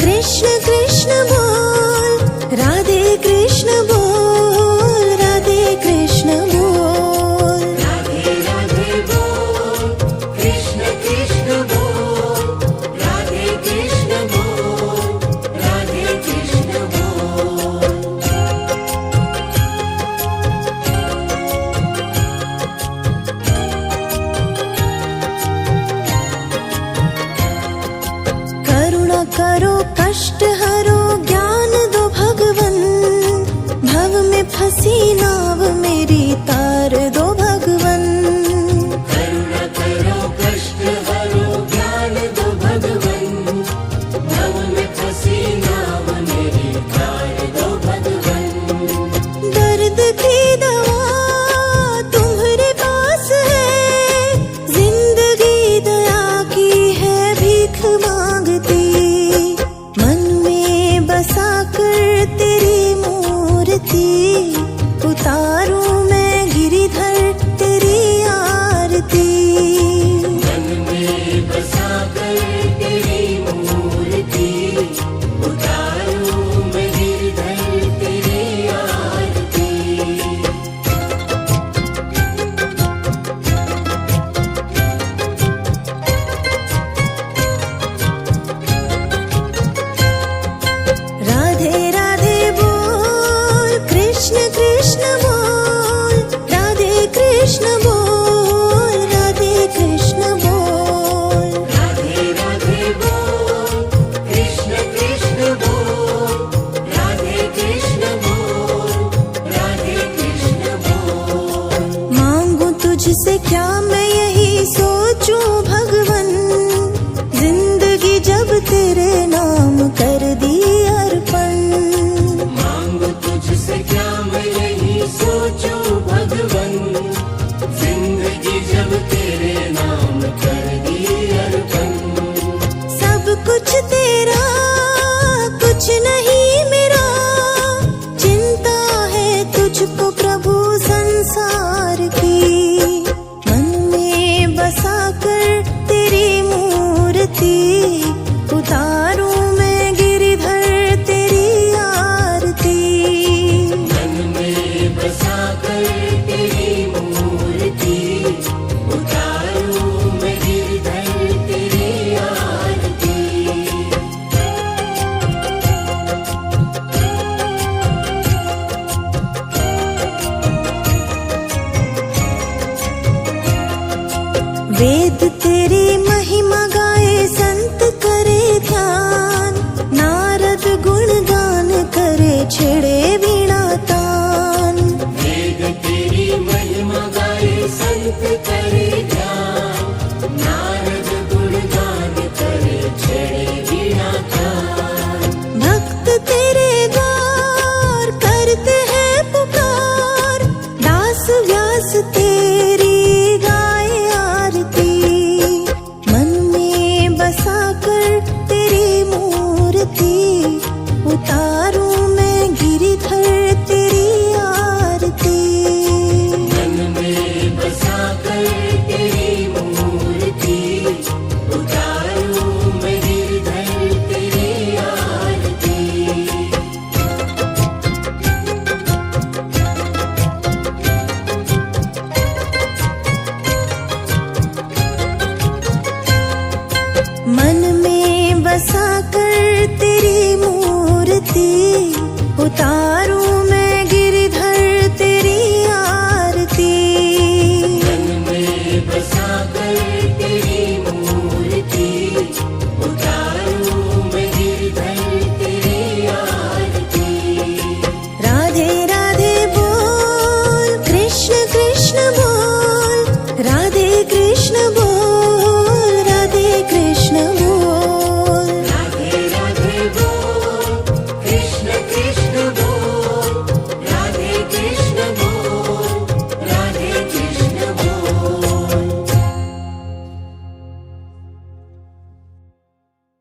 कृष्ण कृष्ण बोल, राधे कृष्ण बोल, राधे कृष्ण बोल। राधे राधे बोल, कृष्ण कृष्ण बोल, राधे कृष्ण बोल, राधे कृष्ण बोल। करुणा करो कष्ट हरो, ज्ञान दो भगवन, भव में फंसी नाव मेरी तार दो भगवन। करुणा करो कष्ट हरो, ज्ञान दो भगवन, भव में फंसी नाव मेरी तार दो भगवन। दर्द की दवा तुम्हारे पास है, जिंदगी दया की है भीख मांगती। मन में बसा कर तेरी मूर्ति, उतारूं मैं गिरिधर तेरी आरती। मन में बसा कर तेरी मूर्ति, उतारूं मैं गिरधर तेरी आरती। राधे राधे बोल, कृष्ण कृष्ण बोल, राधे कृष्ण बोल, राधे कृष्ण बोल। राधे राधे बोल, कृष्ण कृष्ण बोल, राधे कृष्ण बोल, राधे कृष्ण बोल। मांगू तुझसे क्या मैं यही सोचूं भगवन, जिंदगी जब तेरे नाम कर दी अर्पण। मांगो तुझसे क्या मैं यही सोचूं भगवन, जिंदगी जब तेरे नाम कर दी अर्पण। सब कुछ तेरा कुछ नहीं मेरा, चिंता है तुझको प्रभु संसार की। मन में बसा कर तेरी मूर्ति, उतारूं मैं गिरिधर तेरी आरती। मन में बसा कर तेरी मूर्ति, उतारूं मैं गिरधर तेरी आरती। वेद तेरी महिमा गाए संत करे ध्यान, नारद गुणगान करे छेड़े वीणा तान। वेद तेरी महिमा गाए संत करे ध्यान, नारद गुणगान करे छेड़े वीणा तान। भक्त तेरे द्वार करते हैं पुकार, दास व्यास तेरी गाए आरती। मन में बसा कर तेरी मूर्ति,